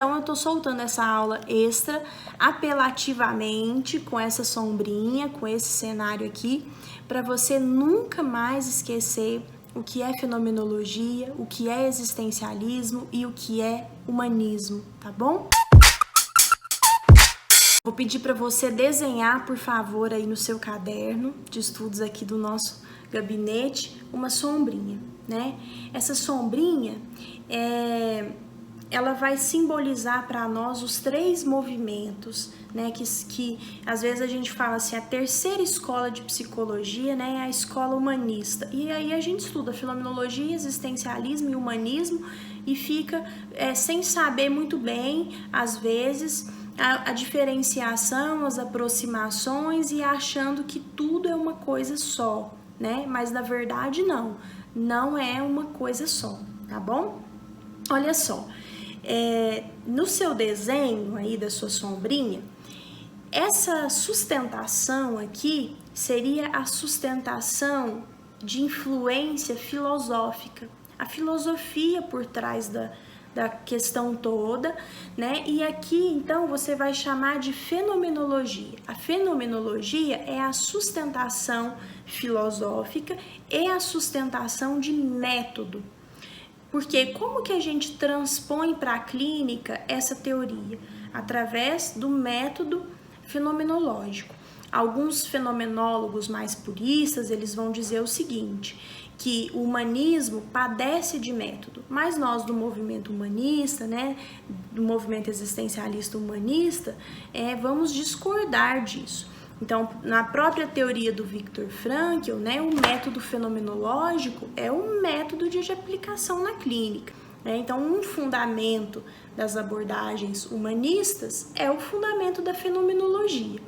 Então, eu tô soltando essa aula extra apelativamente com essa sombrinha, com esse cenário aqui, para você nunca mais esquecer o que é fenomenologia, o que é existencialismo e o que é humanismo, tá bom? Vou pedir para você desenhar, por favor, aí no seu caderno de estudos aqui do nosso gabinete, uma sombrinha, né? Essa sombrinha ela vai simbolizar para nós os três movimentos, né, que às vezes a gente fala assim, a terceira escola de psicologia, né, é a escola humanista. E aí a gente estuda fenomenologia, existencialismo e humanismo e fica sem saber muito bem, às vezes, a diferenciação, as aproximações e achando que tudo é uma coisa só, né? Mas na verdade não é uma coisa só, tá bom? Olha só. No seu desenho aí da sua sombrinha, essa sustentação aqui seria a sustentação de influência filosófica, a filosofia por trás da questão toda, né? E aqui, então, você vai chamar de fenomenologia. A fenomenologia é a sustentação filosófica e a sustentação de método. Porque como que a gente transpõe para a clínica essa teoria? Através do método fenomenológico. Alguns fenomenólogos mais puristas, eles vão dizer o seguinte, que o humanismo padece de método, mas nós do movimento humanista, né, do movimento existencialista humanista, vamos discordar disso. Então, na própria teoria do Viktor Frankl, né, o método fenomenológico é um método de aplicação na clínica. Né? Então, um fundamento das abordagens humanistas é o fundamento da fenomenologia,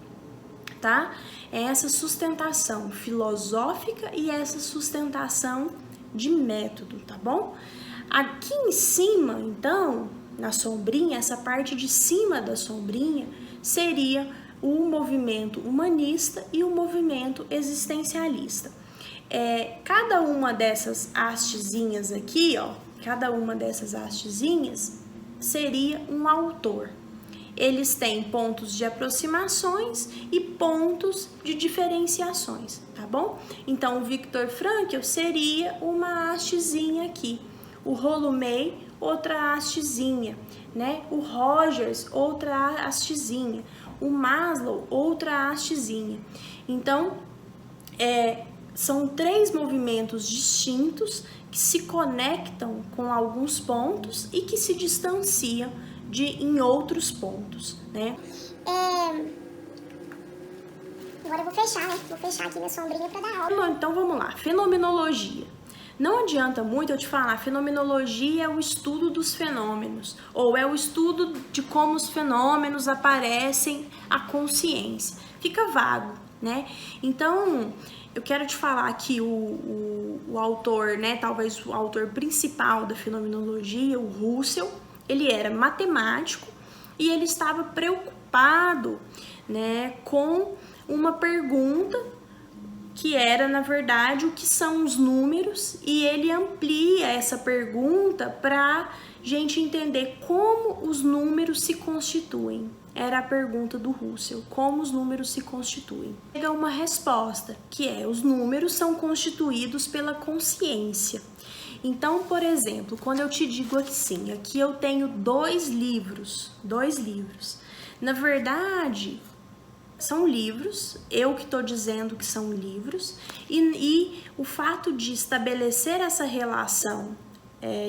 tá? É essa sustentação filosófica e essa sustentação de método, tá bom? Aqui em cima, então, na sombrinha, essa parte de cima da sombrinha seria o movimento humanista e o movimento existencialista. Cada uma dessas hastezinhas aqui, ó, cada uma dessas hastezinhas seria um autor. Eles têm pontos de aproximações e pontos de diferenciações, tá bom? Então, o Viktor Frankl seria uma hastezinha aqui, o Rolomei, outra hastezinha, né? O Rogers, outra hastezinha, o Maslow, outra hastezinha. Então, são três movimentos distintos que se conectam com alguns pontos e que se distanciam em outros pontos, né? Agora eu vou fechar, né? Vou fechar aqui minha sombrinha para dar aula. Então, vamos lá. Fenomenologia. Não adianta muito eu te falar, fenomenologia é o estudo dos fenômenos, ou é o estudo de como os fenômenos aparecem à consciência. Fica vago, né? Então, eu quero te falar que o autor, né, talvez o autor principal da fenomenologia, o Russell, ele era matemático e ele estava preocupado, né, com uma pergunta que era, na verdade, o que são os números, e ele amplia essa pergunta para gente entender como os números se constituem. Era a pergunta do Russell, como os números se constituem. Chega uma resposta, que é, os números são constituídos pela consciência. Então, por exemplo, quando eu te digo assim, aqui eu tenho dois livros. Na verdade, são livros, eu que estou dizendo que são livros, e o fato de estabelecer essa relação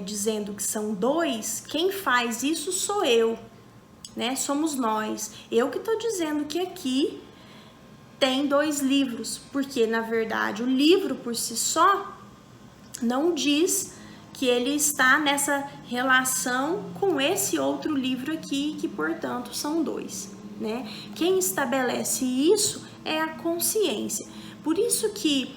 dizendo que são dois, quem faz isso sou eu, né? Somos nós. Eu que estou dizendo que aqui tem dois livros, porque na verdade o livro por si só não diz que ele está nessa relação com esse outro livro aqui, que portanto são dois. Né? Quem estabelece isso é a consciência. Por isso que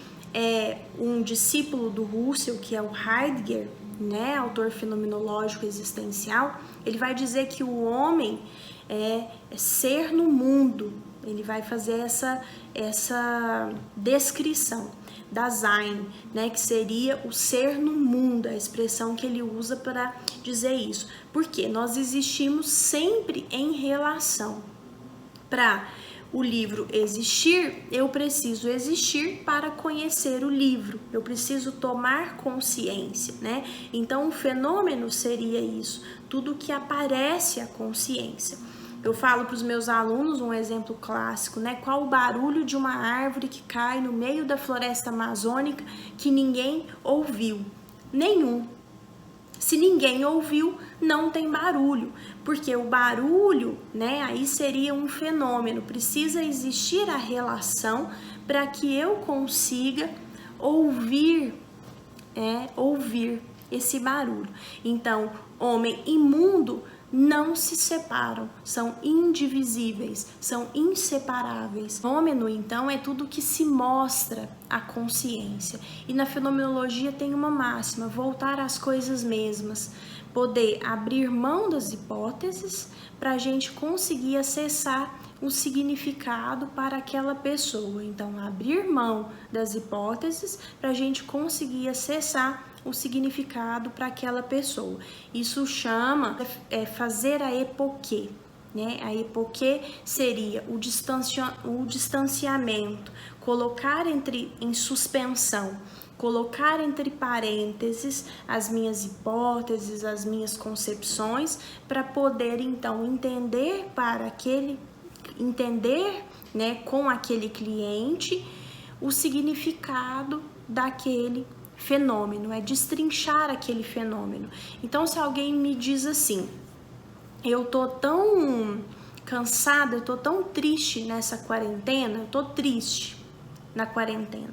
um discípulo do Russell, que é o Heidegger, né, autor fenomenológico existencial, ele vai dizer que o homem é ser no mundo. Ele vai fazer essa descrição. Dasein, né, que seria o ser no mundo, a expressão que ele usa para dizer isso. Porque nós existimos sempre em relação. Para o livro existir, eu preciso existir para conhecer o livro, eu preciso tomar consciência, né? Então, o fenômeno seria isso, tudo que aparece à consciência. Eu falo para os meus alunos um exemplo clássico, né? Qual o barulho de uma árvore que cai no meio da floresta amazônica que ninguém ouviu? Nenhum. Se ninguém ouviu, não tem barulho, porque o barulho, né, aí seria um fenômeno, precisa existir a relação para que eu consiga ouvir esse barulho. Então, homem e mundo não se separam, são indivisíveis, são inseparáveis. Fenômeno, então, é tudo que se mostra à consciência. E na fenomenologia tem uma máxima: voltar às coisas mesmas, poder abrir mão das hipóteses para a gente conseguir acessar o significado para aquela pessoa. Então, abrir mão das hipóteses para a gente conseguir acessar o significado para aquela pessoa. Isso chama fazer a epoquê, né? A epoquê seria o distanciamento, colocar em suspensão, colocar entre parênteses as minhas hipóteses, as minhas concepções, para poder então entender né, com aquele cliente o significado daquele fenômeno, é destrinchar aquele fenômeno. Então, se alguém me diz assim: eu tô tão cansada, eu tô tão triste nessa quarentena, eu tô triste na quarentena.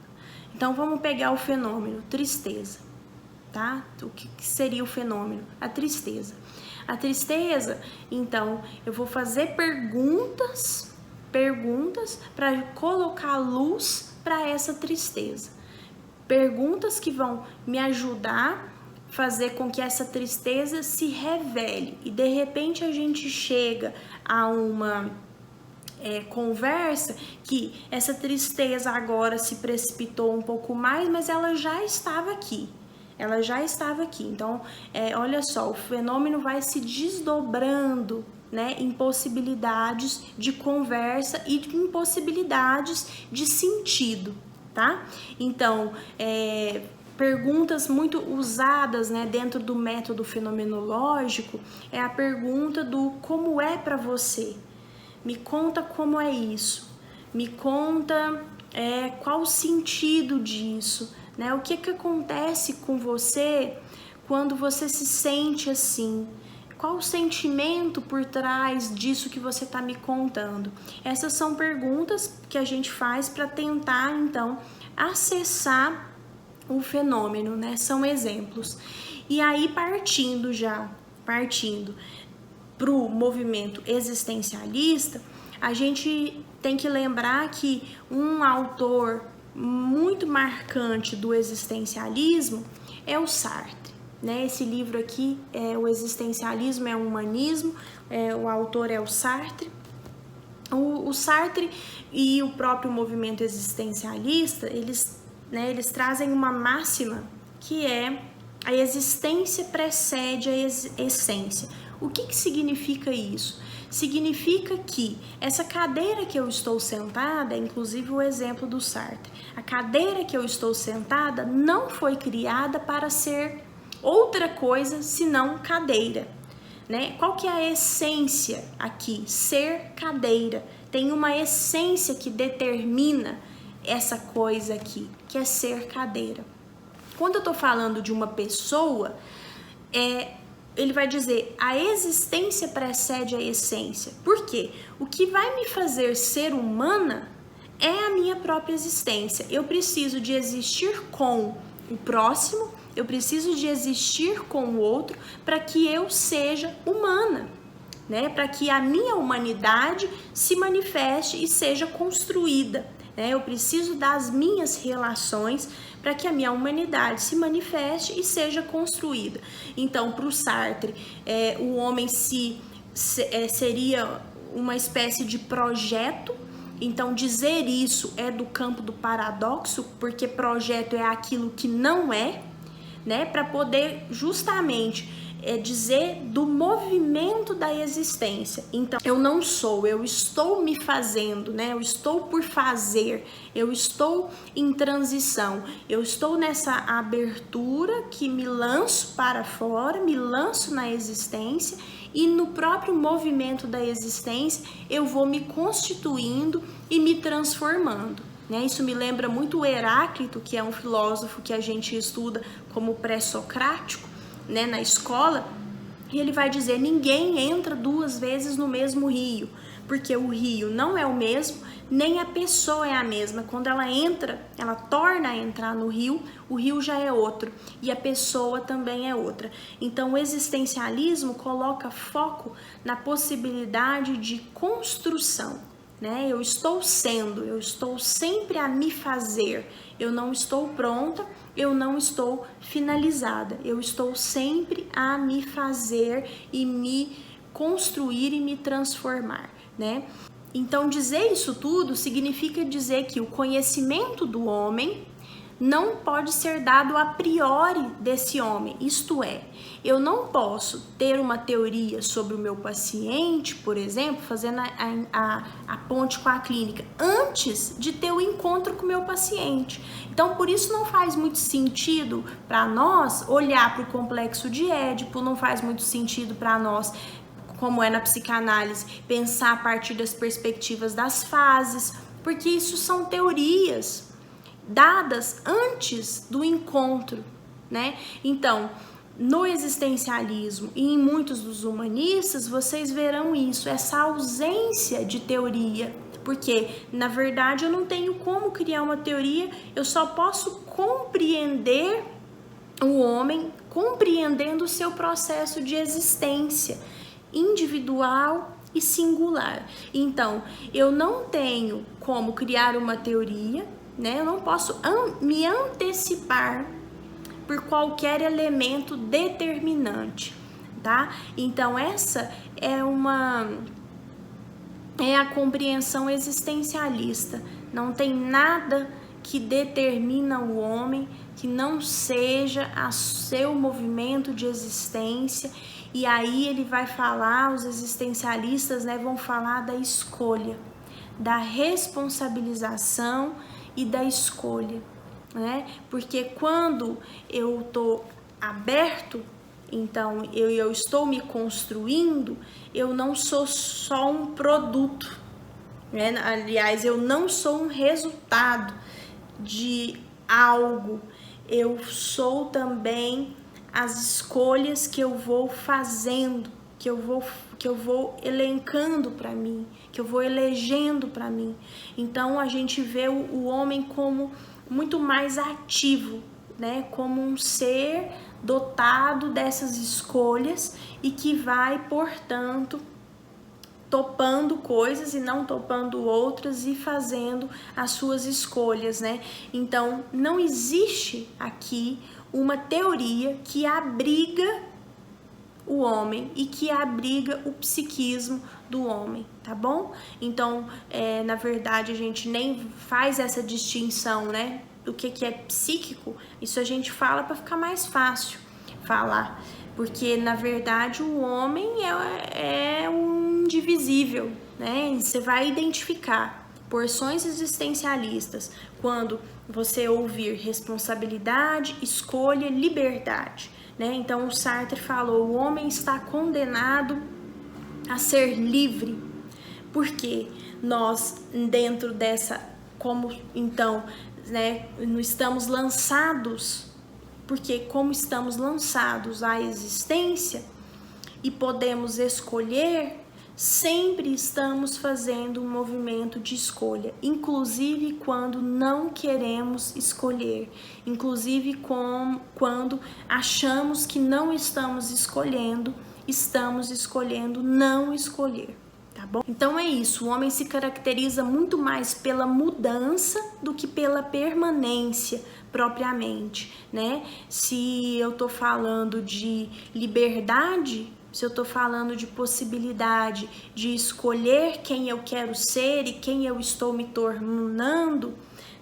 Então, vamos pegar o fenômeno tristeza, tá? O que seria o fenômeno? A tristeza. A tristeza, então, eu vou fazer perguntas para colocar luz para essa tristeza. Perguntas que vão me ajudar a fazer com que essa tristeza se revele. E de repente a gente chega a uma conversa que essa tristeza agora se precipitou um pouco mais, mas ela já estava aqui. Ela já estava aqui. Então, olha só, o fenômeno vai se desdobrando, né, em possibilidades de conversa e em possibilidades de sentido. Tá? Então, perguntas muito usadas, né, dentro do método fenomenológico é a pergunta do como é para você. Me conta como é isso. Me conta qual o sentido disso, né? O que acontece com você quando você se sente assim? Qual o sentimento por trás disso que você está me contando? Essas são perguntas que a gente faz para tentar, então, acessar o fenômeno, né? São exemplos. E aí, partindo para o movimento existencialista, a gente tem que lembrar que um autor muito marcante do existencialismo é o Sartre. Né? Esse livro aqui, O Existencialismo é um Humanismo, o autor é o Sartre. O Sartre e o próprio movimento existencialista, eles trazem uma máxima que é: a existência precede a essência. O que significa isso? Significa que essa cadeira que eu estou sentada, inclusive o exemplo do Sartre, a cadeira que eu estou sentada não foi criada para ser outra coisa senão cadeira, né? Qual que é a essência aqui? Ser cadeira. Tem uma essência que determina essa coisa aqui, que é ser cadeira. Quando eu tô falando de uma pessoa, ele vai dizer: a existência precede a essência. Por quê? O que vai me fazer ser humana é a minha própria existência. Eu preciso de existir com o próximo, eu preciso de existir com o outro para que eu seja humana, né? Para que a minha humanidade se manifeste e seja construída, né? Eu preciso das minhas relações para que a minha humanidade se manifeste e seja construída. Então, para o Sartre, o homem seria uma espécie de projeto, Então, dizer isso é do campo do paradoxo, porque projeto é aquilo que não é, né? Para poder justamente dizer do movimento da existência. Então, eu não sou, eu estou me fazendo, né? Eu estou por fazer, eu estou em transição, eu estou nessa abertura que me lanço para fora, me lanço na existência, e no próprio movimento da existência eu vou me constituindo e me transformando. Isso me lembra muito o Heráclito, que é um filósofo que a gente estuda como pré-socrático, na escola, e ele vai dizer: ninguém entra 2 vezes no mesmo rio, porque o rio não é o mesmo, nem a pessoa é a mesma. Quando ela entra, ela torna a entrar no rio, o rio já é outro e a pessoa também é outra. Então o existencialismo coloca foco na possibilidade de construção. Eu estou sendo, eu estou sempre a me fazer, eu não estou pronta, eu não estou finalizada, eu estou sempre a me fazer e me construir e me transformar, Então, dizer isso tudo significa dizer que o conhecimento do homem não pode ser dado a priori desse homem, isto é, eu não posso ter uma teoria sobre o meu paciente, por exemplo, fazendo a ponte com a clínica, antes de ter o encontro com o meu paciente. Então, por isso não faz muito sentido para nós olhar para o complexo de Édipo, não faz muito sentido para nós, como é na psicanálise, pensar a partir das perspectivas das fases, porque isso são teorias dadas antes do encontro, Então, no existencialismo e em muitos dos humanistas, vocês verão isso, essa ausência de teoria, porque, na verdade, eu não tenho como criar uma teoria, eu só posso compreender o homem, compreendendo o seu processo de existência individual e singular. Então, eu não tenho como criar uma teoria, eu não posso me antecipar por qualquer elemento determinante, tá? Então, essa é a compreensão existencialista. Não tem nada que determina o homem que não seja o seu movimento de existência. E aí ele vai falar, os existencialistas, vão falar da escolha, da responsabilização e da escolha, Porque quando eu estou aberto, então eu estou me construindo, eu não sou só um produto, Aliás, eu não sou um resultado de algo, eu sou também as escolhas que eu vou fazendo, que eu vou elencando para mim, que eu vou elegendo para mim. Então a gente vê o homem como muito mais ativo, como um ser dotado dessas escolhas e que vai, portanto, topando coisas e não topando outras e fazendo as suas escolhas, Então não existe aqui uma teoria que abriga o homem e que abriga o psiquismo do homem, tá bom? Então, na verdade, a gente nem faz essa distinção, do que é psíquico. Isso a gente fala para ficar mais fácil falar, porque, na verdade, o homem é um indivisível, Você vai identificar porções existencialistas quando você ouvir responsabilidade, escolha, liberdade, Então o Sartre falou: o homem está condenado a ser livre, porque nós, dentro dessa, como então, estamos lançados, porque como estamos lançados à existência e podemos escolher, sempre estamos fazendo um movimento de escolha, inclusive quando não queremos escolher, inclusive quando achamos que não estamos escolhendo não escolher, tá bom? Então é isso, o homem se caracteriza muito mais pela mudança do que pela permanência propriamente, Se eu tô falando de liberdade, se eu estou falando de possibilidade de escolher quem eu quero ser e quem eu estou me tornando,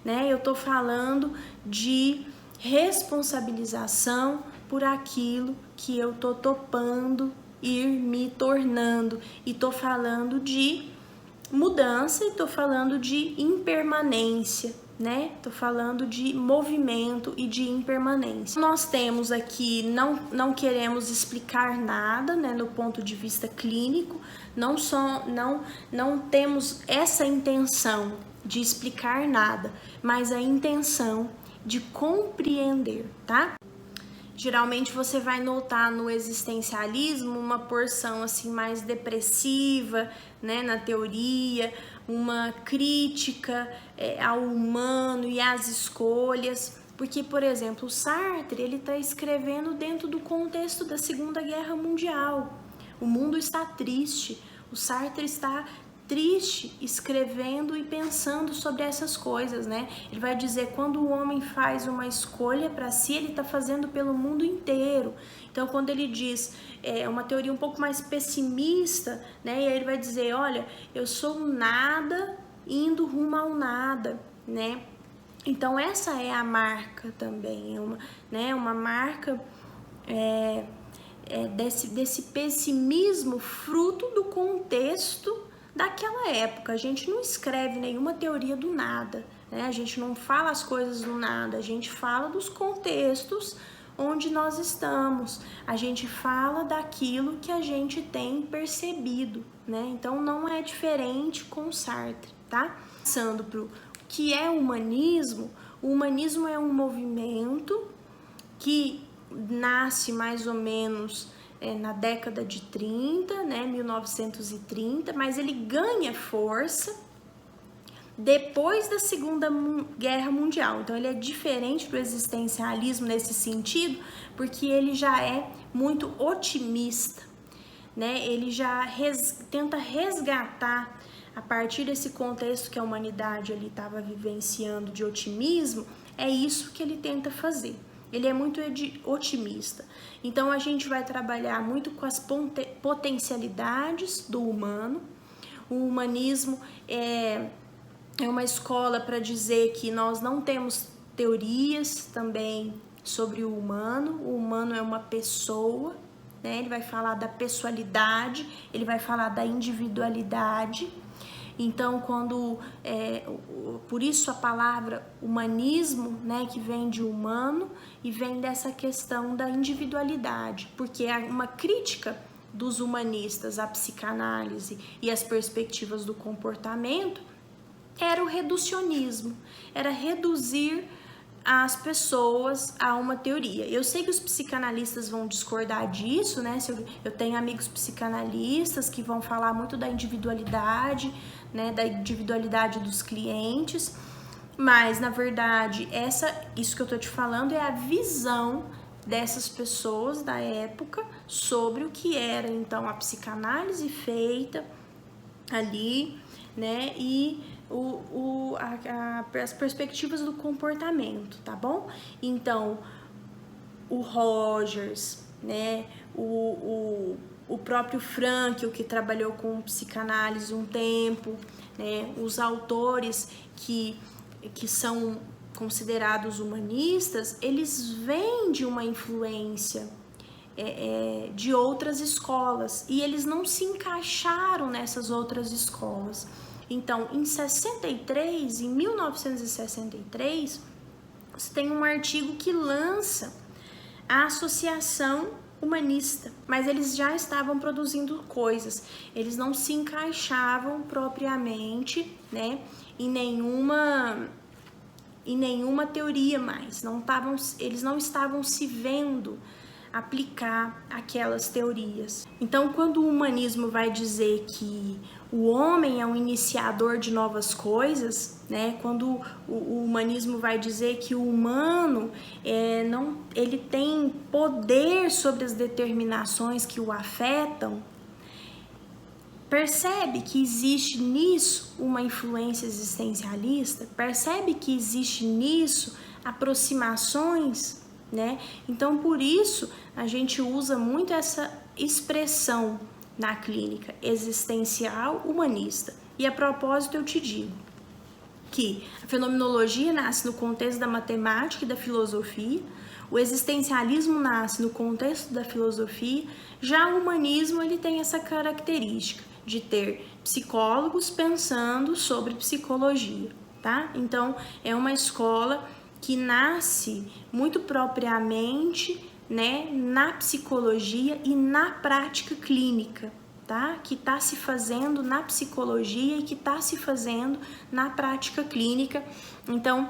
né? Eu estou falando de responsabilização por aquilo que eu estou topando ir me tornando, e estou falando de mudança e estou falando de impermanência, né? Tô falando de movimento e de impermanência. Nós temos aqui, não queremos explicar nada, né, no ponto de vista clínico, não temos essa intenção de explicar nada, mas a intenção de compreender, tá? Geralmente você vai notar no existencialismo uma porção assim mais depressiva, né, na teoria, uma crítica ao humano e às escolhas, porque, por exemplo, o Sartre, ele está escrevendo dentro do contexto da Segunda Guerra Mundial. O mundo está triste, o Sartre está triste, escrevendo e pensando sobre essas coisas, né? Ele vai dizer, quando o homem faz uma escolha para si, ele está fazendo pelo mundo inteiro. Então, quando ele diz, uma teoria um pouco mais pessimista, né? E aí ele vai dizer, olha, eu sou um nada indo rumo ao nada, né? Então, essa é a marca também, uma marca desse pessimismo fruto do contexto daquela época. A gente não escreve nenhuma teoria do nada, né? A gente não fala as coisas do nada, a gente fala dos contextos onde nós estamos, a gente fala daquilo que a gente tem percebido, né? Então não é diferente com Sartre, tá? Passando pro que é o humanismo é um movimento que nasce mais ou menos na década de 30, né, 1930, mas ele ganha força depois da Segunda Guerra Mundial. Então ele é diferente do existencialismo nesse sentido, porque ele já é muito otimista, né? Ele já tenta resgatar, a partir desse contexto que a humanidade ali estava vivenciando de otimismo, é isso que ele tenta fazer. Ele é muito otimista. Então, a gente vai trabalhar muito com as potencialidades do humano. O humanismo é uma escola para dizer que nós não temos teorias também sobre o humano. O humano é uma pessoa, né? Ele vai falar da pessoalidade, ele vai falar da individualidade. Então, por isso a palavra humanismo, né, que vem de humano e vem dessa questão da individualidade, porque é uma crítica dos humanistas à psicanálise e às perspectivas do comportamento era o reducionismo, era reduzir as pessoas a uma teoria. Eu sei que os psicanalistas vão discordar disso, né? Eu tenho amigos psicanalistas que vão falar muito da individualidade, né? Da individualidade dos clientes, mas na verdade isso que eu tô te falando é a visão dessas pessoas da época sobre o que era então a psicanálise feita ali, né? E as perspectivas do comportamento, tá bom? Então, o Rogers, né? O próprio Frankl, que trabalhou com psicanálise um tempo, né? Os autores que são considerados humanistas, eles vêm de uma influência de outras escolas e eles não se encaixaram nessas outras escolas. Então, em 1963, você tem um artigo que lança a Associação Humanista, mas eles já estavam produzindo coisas, eles não se encaixavam propriamente, né, em nenhuma teoria mais, eles não estavam se vendo aplicar aquelas teorias. Então, quando o humanismo vai dizer que o homem é um iniciador de novas coisas, né? Quando o humanismo vai dizer que o humano ele tem poder sobre as determinações que o afetam, percebe que existe nisso uma influência existencialista, percebe que existe nisso aproximações, né? Então, por isso, a gente usa muito essa expressão na clínica, existencial humanista. E a propósito, eu te digo que a fenomenologia nasce no contexto da matemática e da filosofia, o existencialismo nasce no contexto da filosofia, já o humanismo ele tem essa característica de ter psicólogos pensando sobre psicologia, tá? Então, é uma escola que nasce muito propriamente, né, na psicologia e na prática clínica, tá? Que está se fazendo na psicologia e que está se fazendo na prática clínica. Então,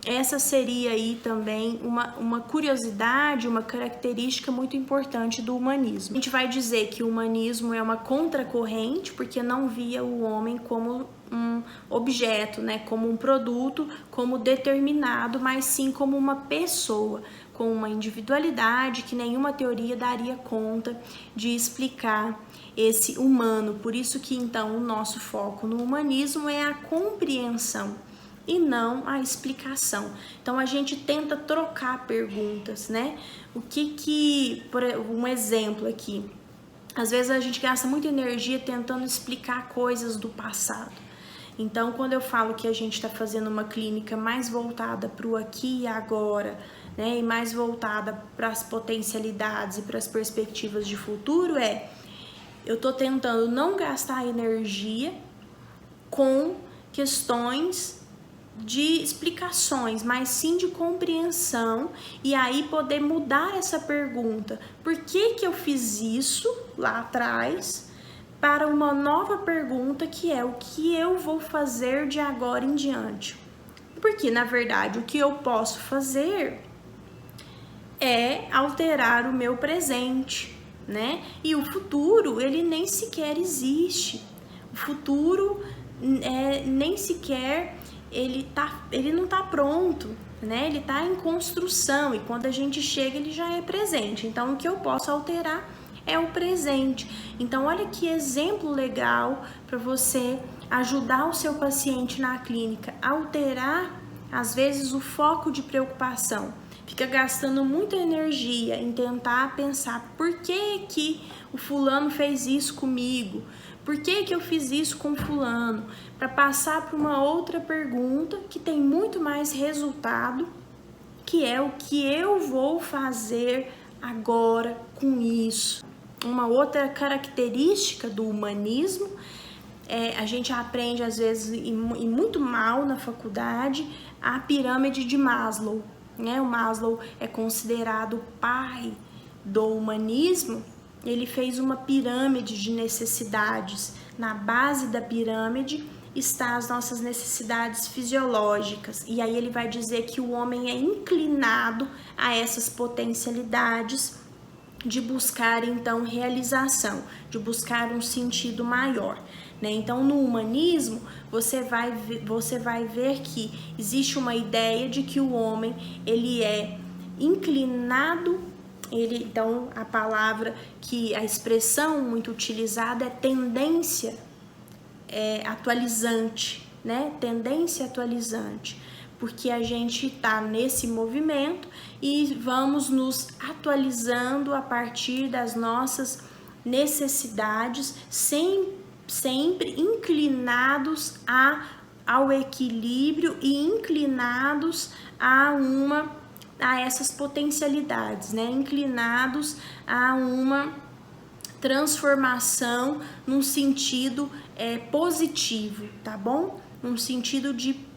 essa seria aí também uma curiosidade, uma característica muito importante do humanismo. A gente vai dizer que o humanismo é uma contracorrente, porque não via o homem como um objeto, né, como um produto, como determinado, mas sim como uma pessoa, com uma individualidade que nenhuma teoria daria conta de explicar esse humano. Por isso que então o nosso foco no humanismo é a compreensão e não a explicação. Então a gente tenta trocar perguntas, né? Por um exemplo aqui, às vezes a gente gasta muita energia tentando explicar coisas do passado. Então, quando eu falo que a gente está fazendo uma clínica mais voltada para o aqui e agora, né, e mais voltada para as potencialidades e para as perspectivas de futuro, eu estou tentando não gastar energia com questões de explicações, mas sim de compreensão, e aí poder mudar essa pergunta. Por que eu fiz isso lá atrás? Para uma nova pergunta que é o que eu vou fazer de agora em diante. Porque, na verdade, o que eu posso fazer é alterar o meu presente, né? E o futuro, ele nem sequer existe. O futuro nem sequer, ele não tá pronto, né? Ele tá em construção, e quando a gente chega, ele já é presente. Então, o que eu posso alterar é o presente. Então, olha que exemplo legal para você ajudar o seu paciente na clínica, alterar, às vezes, o foco de preocupação. Fica gastando muita energia em tentar pensar por que o fulano fez isso comigo, por que eu fiz isso com fulano, para passar para uma outra pergunta que tem muito mais resultado, que é o que eu vou fazer agora com isso. Uma outra característica do humanismo, a gente aprende às vezes e muito mal na faculdade, a pirâmide de Maslow, né? O Maslow é considerado o pai do humanismo. Ele fez uma pirâmide de necessidades. Na base da pirâmide está as nossas necessidades fisiológicas, e aí ele vai dizer que o homem é inclinado a essas potencialidades de buscar então realização, de buscar um sentido maior, né? Então, no humanismo, você vai ver que existe uma ideia de que o homem ele é inclinado, então a palavra a expressão muito utilizada é tendência atualizante, né? Tendência atualizante, porque a gente está nesse movimento e vamos nos atualizando a partir das nossas necessidades, sempre inclinados ao equilíbrio e inclinados a essas potencialidades, né? Inclinados a uma transformação num sentido positivo, tá bom? Num sentido de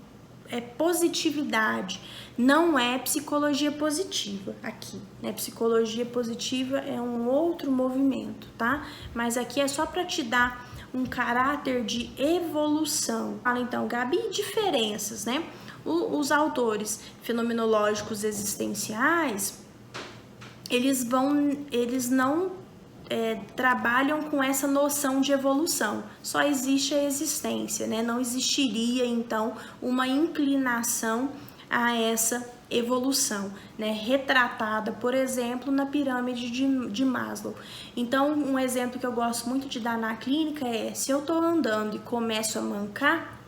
positividade. Não é psicologia positiva aqui, né? Psicologia positiva é um outro movimento, tá? Mas aqui é só para te dar um caráter de evolução. Fala então, Gabi, diferenças, né? Os autores fenomenológicos existenciais, eles não trabalham com essa noção de evolução, só existe a existência, né? Não existiria então uma inclinação a essa evolução, né? Retratada, por exemplo, na pirâmide de Maslow. Então, um exemplo que eu gosto muito de dar na clínica se eu estou andando e começo a mancar,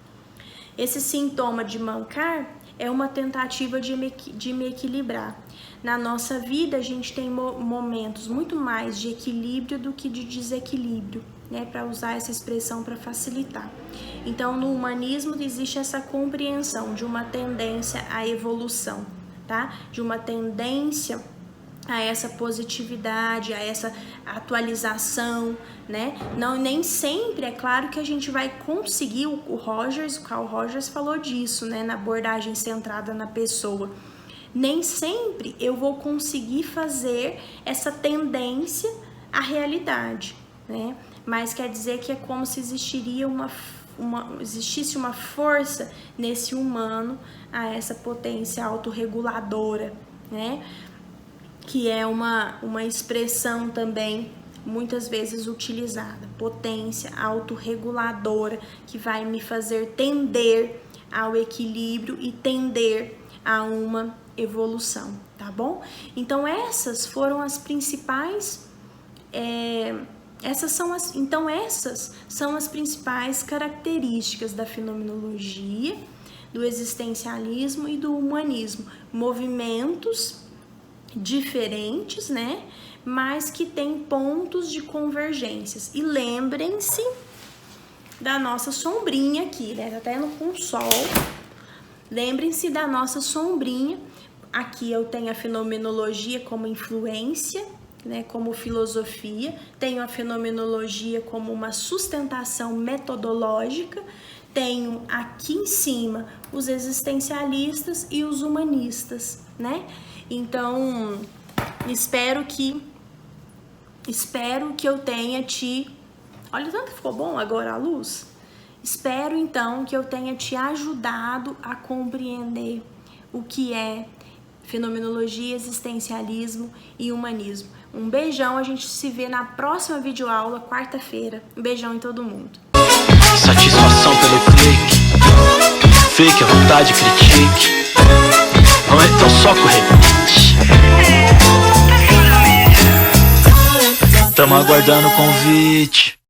esse sintoma de mancar é uma tentativa de me equilibrar. na nossa vida a gente tem momentos muito mais de equilíbrio do que de desequilíbrio, né, para usar essa expressão para facilitar. Então, no humanismo existe essa compreensão de uma tendência à evolução, tá? De uma tendência a essa positividade, a essa atualização, né? Não, nem sempre é claro que a gente vai conseguir, o Carl Rogers falou disso, né, na abordagem centrada na pessoa. Nem sempre eu vou conseguir fazer essa tendência à realidade, né? Mas quer dizer que é como se existiria existisse uma força nesse humano a essa potência autorreguladora, né? Que é uma expressão também muitas vezes utilizada, potência autorreguladora, que vai me fazer tender ao equilíbrio e tender a uma evolução, tá bom? Então essas foram as principais essas são as principais características da fenomenologia, do existencialismo e do humanismo, movimentos diferentes, né? Mas que têm pontos de convergências. E lembrem-se da nossa sombrinha aqui, né? Tá tendo com sol. Lembrem-se da nossa sombrinha. Aqui eu tenho a fenomenologia como influência, né, como filosofia, tenho a fenomenologia como uma sustentação metodológica, tenho aqui em cima os existencialistas e os humanistas, né? Então, espero que eu tenha olha, tanto que ficou bom agora a luz. Espero então que eu tenha te ajudado a compreender o que é fenomenologia, existencialismo e humanismo. Um beijão, a gente se vê na próxima videoaula, quarta-feira. Um beijão em todo mundo. Satisfação pelo clique, fake, a vontade critique. Não é tão só correr. Tamo aguardando o convite.